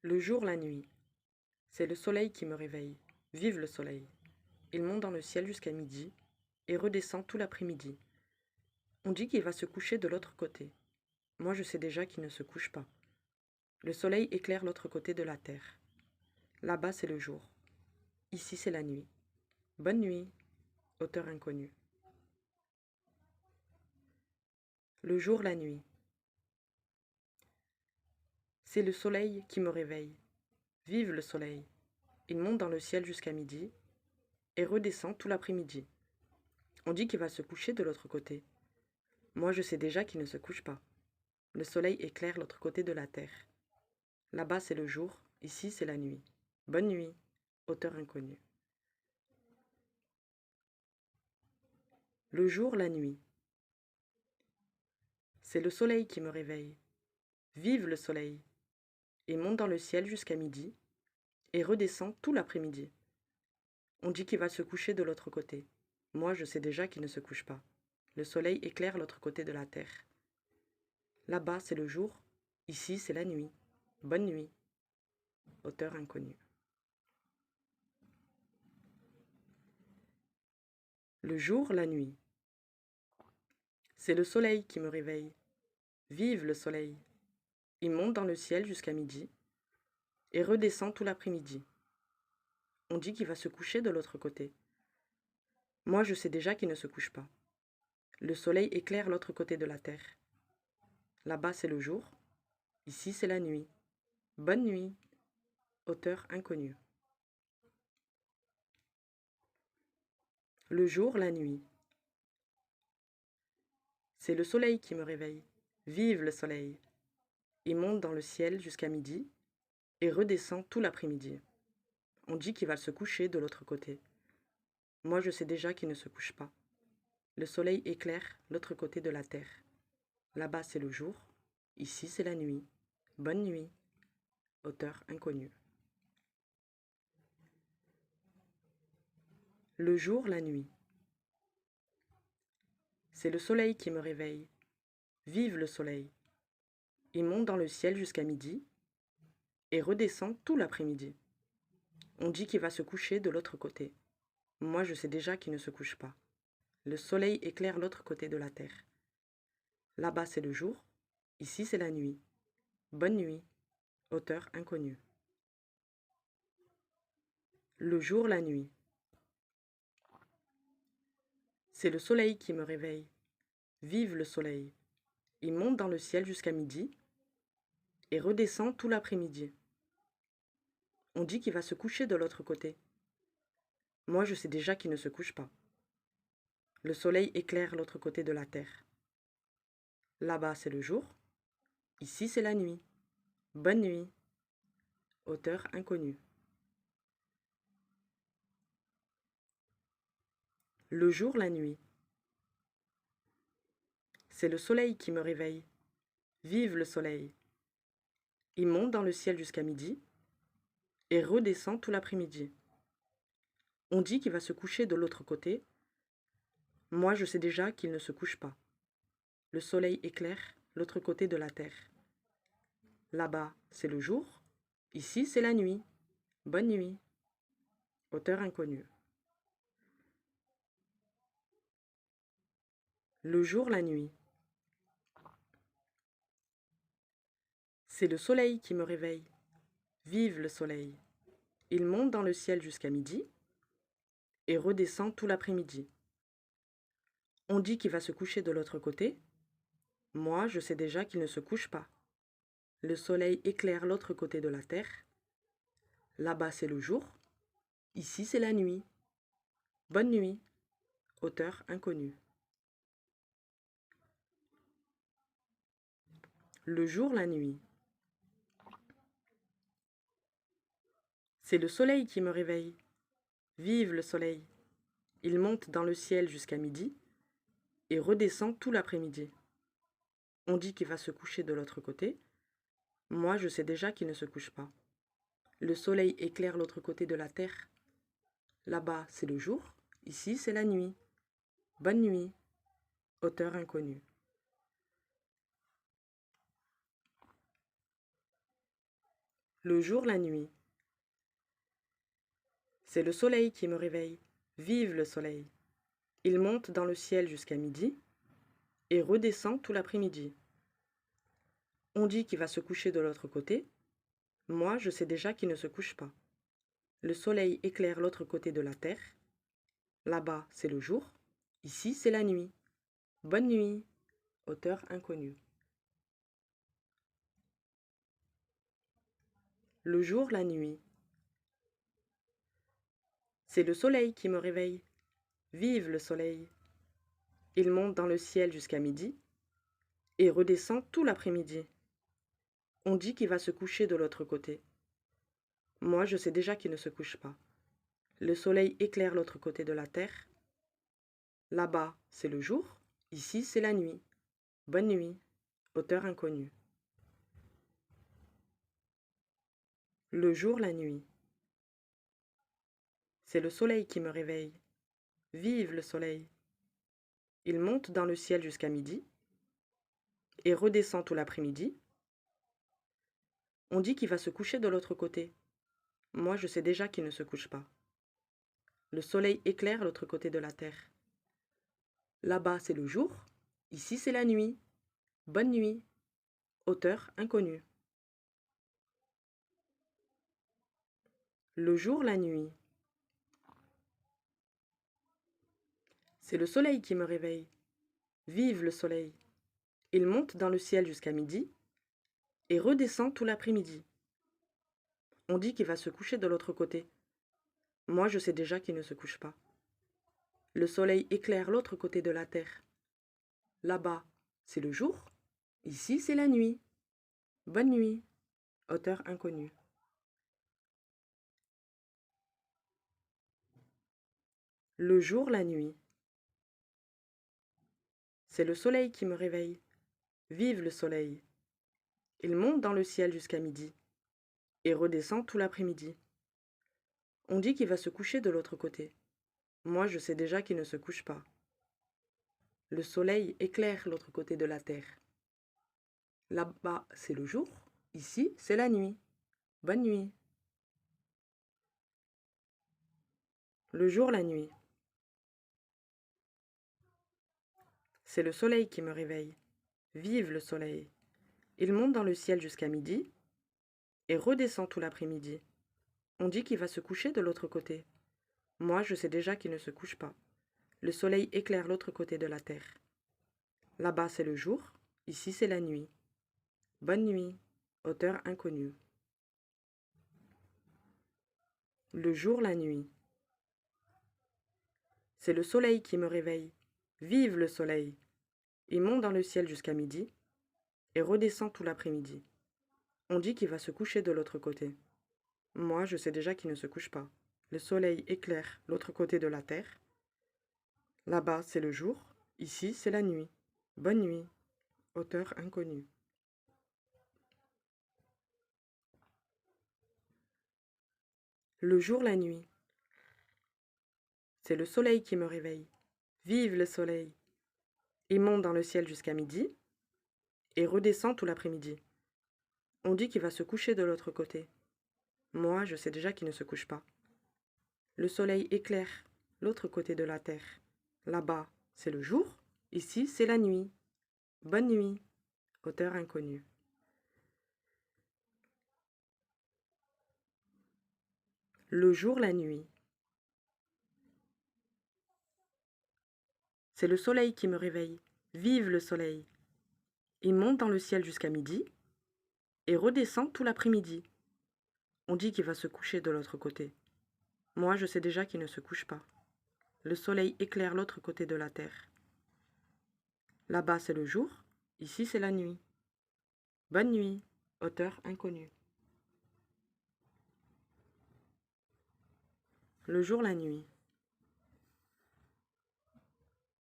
Le jour, la nuit. C'est le soleil qui me réveille. Vive le soleil. Il monte dans le ciel jusqu'à midi et redescend tout l'après-midi. On dit qu'il va se coucher de l'autre côté. Moi, je sais déjà qu'il ne se couche pas. Le soleil éclaire l'autre côté de la terre. Là-bas, c'est le jour. Ici, c'est la nuit. Bonne nuit, auteur inconnu. Le jour, la nuit. C'est le soleil qui me réveille. Vive le soleil. Il monte dans le ciel jusqu'à midi et redescend tout l'après-midi. On dit qu'il va se coucher de l'autre côté. Moi, je sais déjà qu'il ne se couche pas. Le soleil éclaire l'autre côté de la terre. Là-bas, c'est le jour, ici, c'est la nuit. Bonne nuit, auteur inconnu. Le jour, la nuit. C'est le soleil qui me réveille. Vive le soleil. Il monte dans le ciel jusqu'à midi et redescend tout l'après-midi. On dit qu'il va se coucher de l'autre côté. Moi, je sais déjà qu'il ne se couche pas. Le soleil éclaire l'autre côté de la terre. Là-bas, c'est le jour, ici, c'est la nuit. Bonne nuit, auteur inconnu. Le jour, la nuit. C'est le soleil qui me réveille. Vive le soleil. Il monte dans le ciel jusqu'à midi et redescend tout l'après-midi. On dit qu'il va se coucher de l'autre côté. Moi, je sais déjà qu'il ne se couche pas. Le soleil éclaire l'autre côté de la terre. Là-bas, c'est le jour. Ici, c'est la nuit. Bonne nuit, auteur inconnu. Le jour, la nuit. C'est le soleil qui me réveille. Vive le soleil. Il monte dans le ciel jusqu'à midi et redescend tout l'après-midi. On dit qu'il va se coucher de l'autre côté. Moi, je sais déjà qu'il ne se couche pas. Le soleil éclaire l'autre côté de la terre. Là-bas, c'est le jour. Ici, c'est la nuit. Bonne nuit, auteur inconnu. Le jour, la nuit. C'est le soleil qui me réveille. Vive le soleil. Il monte dans le ciel jusqu'à midi et redescend tout l'après-midi. On dit qu'il va se coucher de l'autre côté. Moi, je sais déjà qu'il ne se couche pas. Le soleil éclaire l'autre côté de la terre. Là-bas, c'est le jour. Ici, c'est la nuit. Bonne nuit, auteur inconnu. Le jour, la nuit. C'est le soleil qui me réveille. Vive le soleil. Il monte dans le ciel jusqu'à midi et redescend tout l'après-midi. On dit qu'il va se coucher de l'autre côté. Moi, je sais déjà qu'il ne se couche pas. Le soleil éclaire l'autre côté de la terre. Là-bas, c'est le jour. Ici, c'est la nuit. Bonne nuit, auteur inconnu. Le jour, la nuit. C'est le soleil qui me réveille. Vive le soleil. Il monte dans le ciel jusqu'à midi et redescend tout l'après-midi. On dit qu'il va se coucher de l'autre côté. Moi, je sais déjà qu'il ne se couche pas. Le soleil éclaire l'autre côté de la terre. Là-bas, c'est le jour. Ici, c'est la nuit. Bonne nuit, auteur inconnu. Le jour, la nuit. C'est le soleil qui me réveille. Vive le soleil. Il monte dans le ciel jusqu'à midi et redescend tout l'après-midi. On dit qu'il va se coucher de l'autre côté. Moi, je sais déjà qu'il ne se couche pas. Le soleil éclaire l'autre côté de la terre. Là-bas, c'est le jour. Ici, c'est la nuit. Bonne nuit, auteur inconnu. Le jour, la nuit. C'est le soleil qui me réveille. Vive le soleil. Il monte dans le ciel jusqu'à midi et redescend tout l'après-midi. On dit qu'il va se coucher de l'autre côté. Moi, je sais déjà qu'il ne se couche pas. Le soleil éclaire l'autre côté de la terre. Là-bas, c'est le jour. Ici, c'est la nuit. Bonne nuit, auteur inconnu. Le jour, la nuit. C'est le soleil qui me réveille. Vive le soleil. Il monte dans le ciel jusqu'à midi et redescend tout l'après-midi. On dit qu'il va se coucher de l'autre côté. Moi, je sais déjà qu'il ne se couche pas. Le soleil éclaire l'autre côté de la terre. Là-bas, c'est le jour. Ici, c'est la nuit. Bonne nuit. Auteur inconnu. Le jour, la nuit. C'est le soleil qui me réveille. Vive le soleil. Il monte dans le ciel jusqu'à midi et redescend tout l'après-midi. On dit qu'il va se coucher de l'autre côté. Moi, je sais déjà qu'il ne se couche pas. Le soleil éclaire l'autre côté de la terre. Là-bas, c'est le jour. Ici, c'est la nuit. Bonne nuit. Auteur inconnu. Le jour, la nuit. C'est le soleil qui me réveille. Vive le soleil. Il monte dans le ciel jusqu'à midi et redescend tout l'après-midi. On dit qu'il va se coucher de l'autre côté. Moi, je sais déjà qu'il ne se couche pas. Le soleil éclaire l'autre côté de la terre. Là-bas, c'est le jour. Ici, c'est la nuit. Bonne nuit. Auteur inconnu. Le jour, la nuit. C'est le soleil qui me réveille. Vive le soleil. Il monte dans le ciel jusqu'à midi et redescend tout l'après-midi. On dit qu'il va se coucher de l'autre côté. Moi, je sais déjà qu'il ne se couche pas. Le soleil éclaire l'autre côté de la terre. Là-bas, c'est le jour. Ici, c'est la nuit. Bonne nuit. Auteur inconnu. Le jour, la nuit. C'est le soleil qui me réveille. Vive le soleil. Il monte dans le ciel jusqu'à midi et redescend tout l'après-midi. On dit qu'il va se coucher de l'autre côté. Moi, je sais déjà qu'il ne se couche pas. Le soleil éclaire l'autre côté de la terre. Là-bas, c'est le jour. Ici, c'est la nuit. Bonne nuit. Le jour, la nuit. C'est le soleil qui me réveille. Vive le soleil. Il monte dans le ciel jusqu'à midi et redescend tout l'après-midi. On dit qu'il va se coucher de l'autre côté. Moi, je sais déjà qu'il ne se couche pas. Le soleil éclaire l'autre côté de la terre. Là-bas, c'est le jour. Ici, c'est la nuit. Bonne nuit. Auteur inconnu. Le jour, la nuit. C'est le soleil qui me réveille. Vive le soleil. Il monte dans le ciel jusqu'à midi et redescend tout l'après-midi. On dit qu'il va se coucher de l'autre côté. Moi, je sais déjà qu'il ne se couche pas. Le soleil éclaire l'autre côté de la terre. Là-bas, c'est le jour. Ici, c'est la nuit. Bonne nuit. Auteur inconnu. Le jour, la nuit. C'est le soleil qui me réveille. Vive le soleil. Il monte dans le ciel jusqu'à midi et redescend tout l'après-midi. On dit qu'il va se coucher de l'autre côté. Moi, je sais déjà qu'il ne se couche pas. Le soleil éclaire l'autre côté de la terre. Là-bas, c'est le jour. Ici, c'est la nuit. Bonne nuit. Auteur inconnu. Le jour, la nuit. C'est le soleil qui me réveille. Vive le soleil. Il monte dans le ciel jusqu'à midi et redescend tout l'après-midi. On dit qu'il va se coucher de l'autre côté. Moi, je sais déjà qu'il ne se couche pas. Le soleil éclaire l'autre côté de la terre. Là-bas, c'est le jour. Ici, c'est la nuit. Bonne nuit. Auteur inconnu. Le jour, la nuit.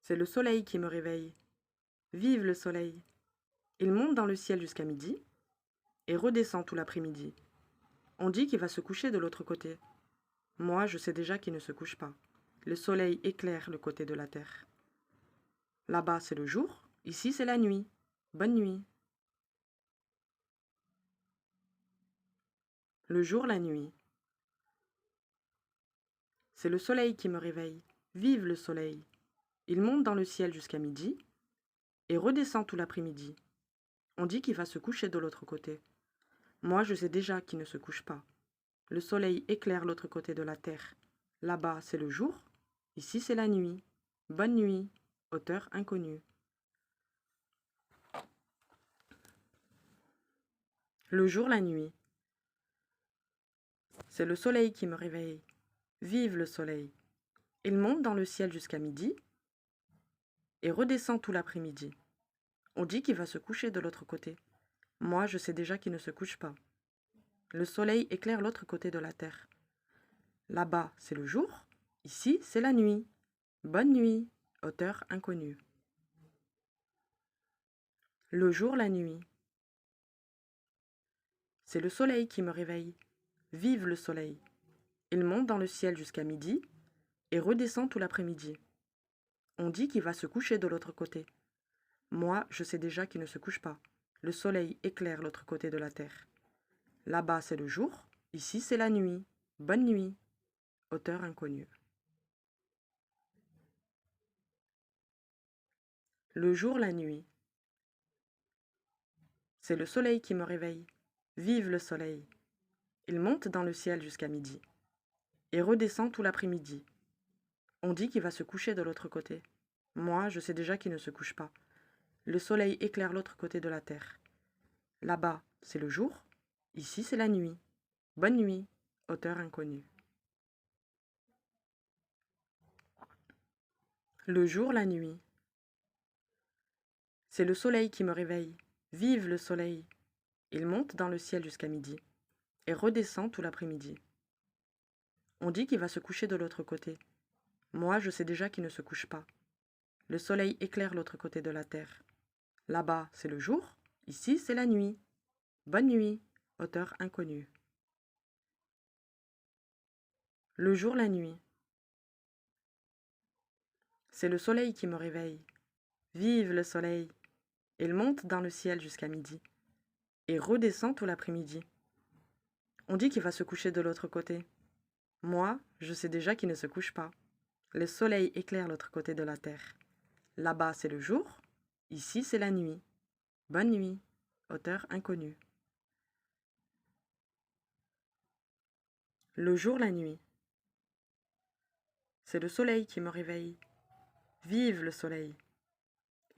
C'est le soleil qui me réveille. Vive le soleil. Il monte dans le ciel jusqu'à midi et redescend tout l'après-midi. On dit qu'il va se coucher de l'autre côté. Moi, je sais déjà qu'il ne se couche pas. Le soleil éclaire le côté de la terre. Là-bas, c'est le jour. Ici, c'est la nuit. Bonne nuit. Le jour, la nuit. C'est le soleil qui me réveille. Vive le soleil. Il monte dans le ciel jusqu'à midi et redescend tout l'après-midi. On dit qu'il va se coucher de l'autre côté. Moi, je sais déjà qu'il ne se couche pas. Le soleil éclaire l'autre côté de la terre. Là-bas, c'est le jour. Ici, c'est la nuit. Bonne nuit. Auteur inconnu. Le jour, la nuit. C'est le soleil qui me réveille. Vive le soleil. Il monte dans le ciel jusqu'à midi et redescend tout l'après-midi. On dit qu'il va se coucher de l'autre côté. Moi, je sais déjà qu'il ne se couche pas. Le soleil éclaire l'autre côté de la terre. Là-bas, c'est le jour. Ici, c'est la nuit. Bonne nuit. Auteur inconnu. Le jour, la nuit. C'est le soleil qui me réveille. Vive le soleil. Il monte dans le ciel jusqu'à midi et redescend tout l'après-midi. On dit qu'il va se coucher de l'autre côté. Moi, je sais déjà qu'il ne se couche pas. Le soleil éclaire l'autre côté de la terre. Là-bas, c'est le jour. Ici, c'est la nuit. Bonne nuit. Auteur inconnu. Le jour, la nuit. C'est le soleil qui me réveille. Vive le soleil. Il monte dans le ciel jusqu'à midi et redescend tout l'après-midi. On dit qu'il va se coucher de l'autre côté. Moi, je sais déjà qu'il ne se couche pas. Le soleil éclaire l'autre côté de la terre. Là-bas, c'est le jour. Ici, c'est la nuit. Bonne nuit. Auteur inconnu. Le jour, la nuit. C'est le soleil qui me réveille. Vive le soleil. Il monte dans le ciel jusqu'à midi et redescend tout l'après-midi. On dit qu'il va se coucher de l'autre côté. Moi, je sais déjà qu'il ne se couche pas. Le soleil éclaire l'autre côté de la terre. Là-bas, c'est le jour. Ici, c'est la nuit. Bonne nuit. Auteur inconnu. Le jour, la nuit. C'est le soleil qui me réveille. Vive le soleil. Il monte dans le ciel jusqu'à midi et redescend tout l'après-midi. On dit qu'il va se coucher de l'autre côté. Moi, je sais déjà qu'il ne se couche pas. Le soleil éclaire l'autre côté de la terre. Là-bas, c'est le jour. Ici, c'est la nuit. Bonne nuit. Auteur inconnu. Le jour, la nuit. C'est le soleil qui me réveille. Vive le soleil.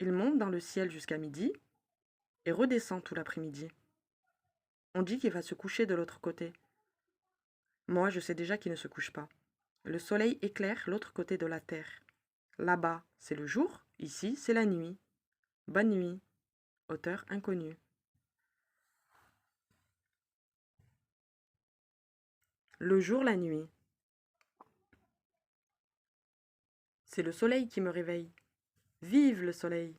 Il monte dans le ciel jusqu'à midi et redescend tout l'après-midi. On dit qu'il va se coucher de l'autre côté. Moi, je sais déjà qu'il ne se couche pas. Le soleil éclaire l'autre côté de la terre. Là-bas, c'est le jour. Ici, c'est la nuit. Bonne nuit. Auteur inconnu. Le jour, la nuit. C'est le soleil qui me réveille. Vive le soleil.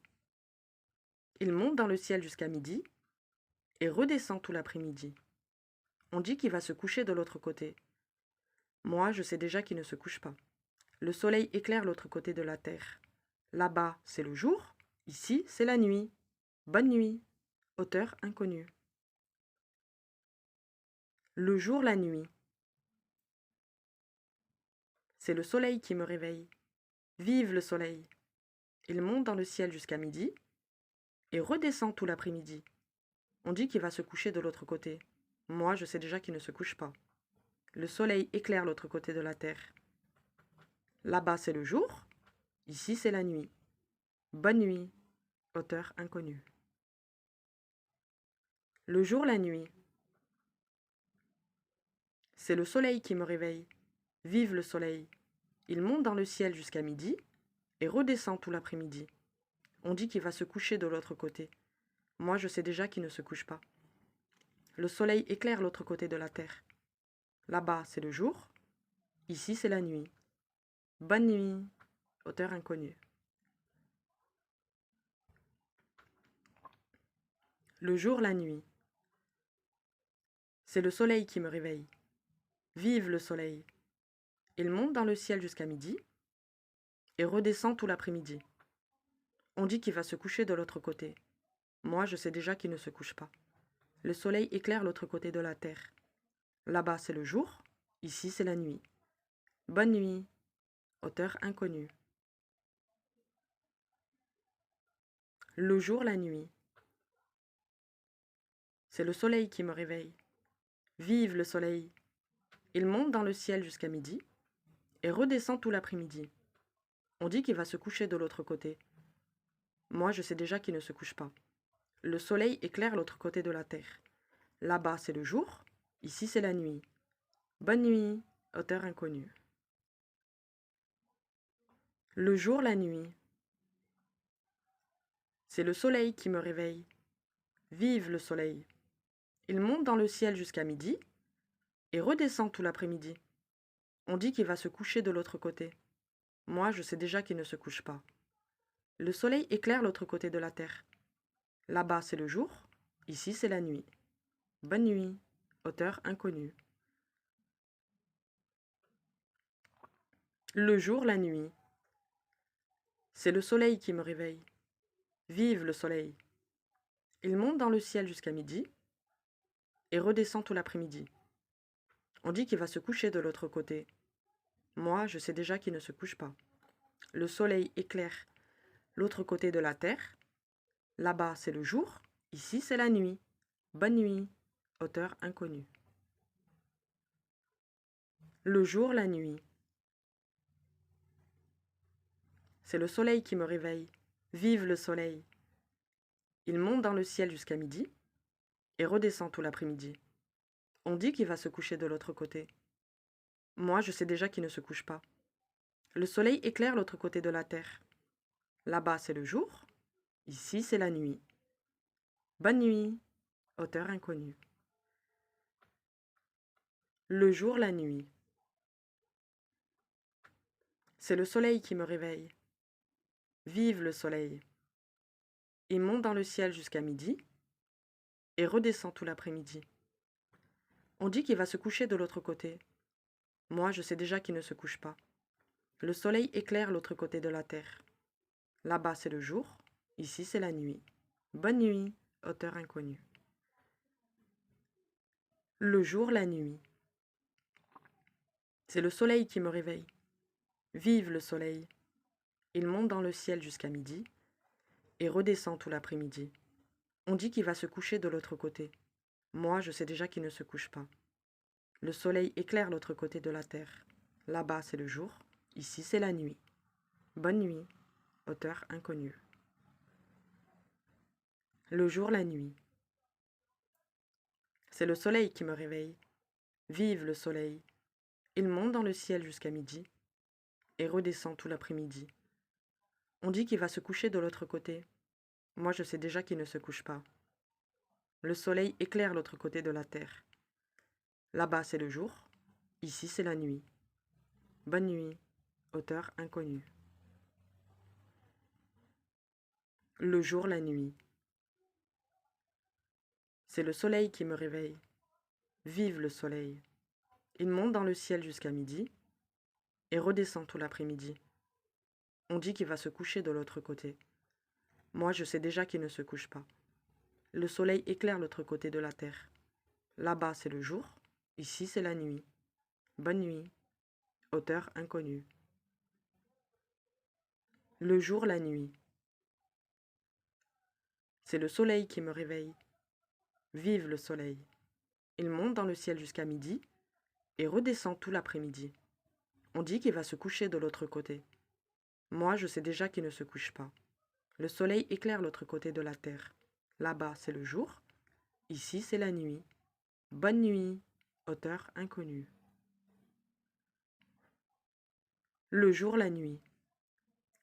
Il monte dans le ciel jusqu'à midi et redescend tout l'après-midi. On dit qu'il va se coucher de l'autre côté. Moi, je sais déjà qu'il ne se couche pas. Le soleil éclaire l'autre côté de la terre. Là-bas, c'est le jour. Ici, c'est la nuit. Bonne nuit. Auteur inconnu. Le jour, la nuit. C'est le soleil qui me réveille. Vive le soleil. Il monte dans le ciel jusqu'à midi et redescend tout l'après-midi. On dit qu'il va se coucher de l'autre côté. Moi, je sais déjà qu'il ne se couche pas. Le soleil éclaire l'autre côté de la terre. Là-bas, c'est le jour. Ici, c'est la nuit. Bonne nuit. Auteur inconnu. Le jour, la nuit. C'est le soleil qui me réveille. Vive le soleil. Il monte dans le ciel jusqu'à midi et redescend tout l'après-midi. On dit qu'il va se coucher de l'autre côté. Moi, je sais déjà qu'il ne se couche pas. Le soleil éclaire l'autre côté de la terre. Là-bas, c'est le jour. Ici, c'est la nuit. Bonne nuit. Auteur inconnu. Le jour, la nuit. C'est le soleil qui me réveille. Vive le soleil. Il monte dans le ciel jusqu'à midi et redescend tout l'après-midi. On dit qu'il va se coucher de l'autre côté. Moi, je sais déjà qu'il ne se couche pas. Le soleil éclaire l'autre côté de la terre. Là-bas, c'est le jour. Ici, c'est la nuit. Bonne nuit. Auteur inconnu. Le jour, la nuit. C'est le soleil qui me réveille. Vive le soleil. Il monte dans le ciel jusqu'à midi et redescend tout l'après-midi. On dit qu'il va se coucher de l'autre côté. Moi, je sais déjà qu'il ne se couche pas. Le soleil éclaire l'autre côté de la terre. Là-bas, c'est le jour. Ici, c'est la nuit. Bonne nuit, auteur inconnu. Le jour, la nuit. C'est le soleil qui me réveille. Vive le soleil. Il monte dans le ciel jusqu'à midi et redescend tout l'après-midi. On dit qu'il va se coucher de l'autre côté. Moi, je sais déjà qu'il ne se couche pas. Le soleil éclaire l'autre côté de la terre. Là-bas, c'est le jour. Ici, c'est la nuit. Bonne nuit, auteur inconnu. Le jour, la nuit. C'est le soleil qui me réveille. Vive le soleil. Il monte dans le ciel jusqu'à midi et redescend tout l'après-midi. On dit qu'il va se coucher de l'autre côté. Moi, je sais déjà qu'il ne se couche pas. Le soleil éclaire l'autre côté de la terre. Là-bas, c'est le jour. Ici, c'est la nuit. Bonne nuit, auteur inconnu. Le jour, la nuit. C'est le soleil qui me réveille. Vive le soleil. Il monte dans le ciel jusqu'à midi et redescend tout l'après-midi. On dit qu'il va se coucher de l'autre côté. Moi, je sais déjà qu'il ne se couche pas. Le soleil éclaire l'autre côté de la terre. Là-bas, c'est le jour. Ici, c'est la nuit. Bonne nuit, auteur inconnu. Le jour, la nuit. C'est le soleil qui me réveille. Vive le soleil. Il monte dans le ciel jusqu'à midi et redescend tout l'après-midi. On dit qu'il va se coucher de l'autre côté. Moi, je sais déjà qu'il ne se couche pas. Le soleil éclaire l'autre côté de la terre. Là-bas, c'est le jour. Ici, c'est la nuit. Bonne nuit, auteur inconnu. Le jour, la nuit. C'est le soleil qui me réveille. Vive le soleil. Il monte dans le ciel jusqu'à midi et redescend tout l'après-midi. On dit qu'il va se coucher de l'autre côté. Moi, je sais déjà qu'il ne se couche pas. Le soleil éclaire l'autre côté de la terre. Là-bas, c'est le jour. Ici, c'est la nuit. Bonne nuit, auteur inconnu. Le jour, la nuit. C'est le soleil qui me réveille. Vive le soleil. Il monte dans le ciel jusqu'à midi et redescend tout l'après-midi. On dit qu'il va se coucher de l'autre côté. Moi, je sais déjà qu'il ne se couche pas. Le soleil éclaire l'autre côté de la terre. Là-bas, c'est le jour. Ici, c'est la nuit. Bonne nuit, auteur inconnu. Le jour, la nuit. C'est le soleil qui me réveille. Vive le soleil. Il monte dans le ciel jusqu'à midi et redescend tout l'après-midi. On dit qu'il va se coucher de l'autre côté. Moi, je sais déjà qu'il ne se couche pas. Le soleil éclaire l'autre côté de la terre. Là-bas, c'est le jour. Ici, c'est la nuit. Bonne nuit, auteur inconnu. Le jour, la nuit. C'est le soleil qui me réveille. Vive le soleil. Il monte dans le ciel jusqu'à midi et redescend tout l'après-midi. On dit qu'il va se coucher de l'autre côté. Moi, je sais déjà qu'il ne se couche pas. Le soleil éclaire l'autre côté de la terre. Là-bas, c'est le jour. Ici, c'est la nuit. Bonne nuit, auteur inconnu. Le jour, la nuit.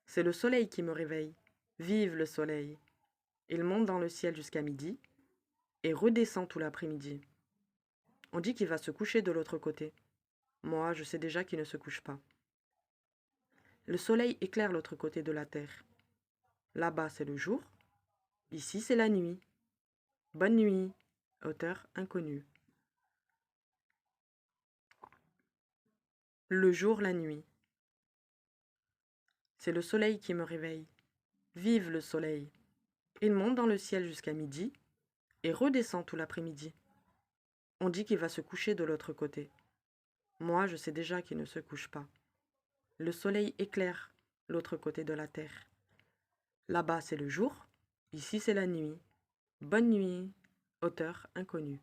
C'est le soleil qui me réveille. Vive le soleil. Il monte dans le ciel jusqu'à midi et redescend tout l'après-midi. On dit qu'il va se coucher de l'autre côté. Moi, je sais déjà qu'il ne se couche pas. Le soleil éclaire l'autre côté de la terre. Là-bas, c'est le jour. Ici, c'est la nuit. Bonne nuit, auteur inconnu. Le jour, la nuit. C'est le soleil qui me réveille. Vive le soleil. Il monte dans le ciel jusqu'à midi et redescend tout l'après-midi. On dit qu'il va se coucher de l'autre côté. Moi, je sais déjà qu'il ne se couche pas. Le soleil éclaire l'autre côté de la terre. Là-bas, c'est le jour, ici, c'est la nuit. Bonne nuit, auteur inconnu.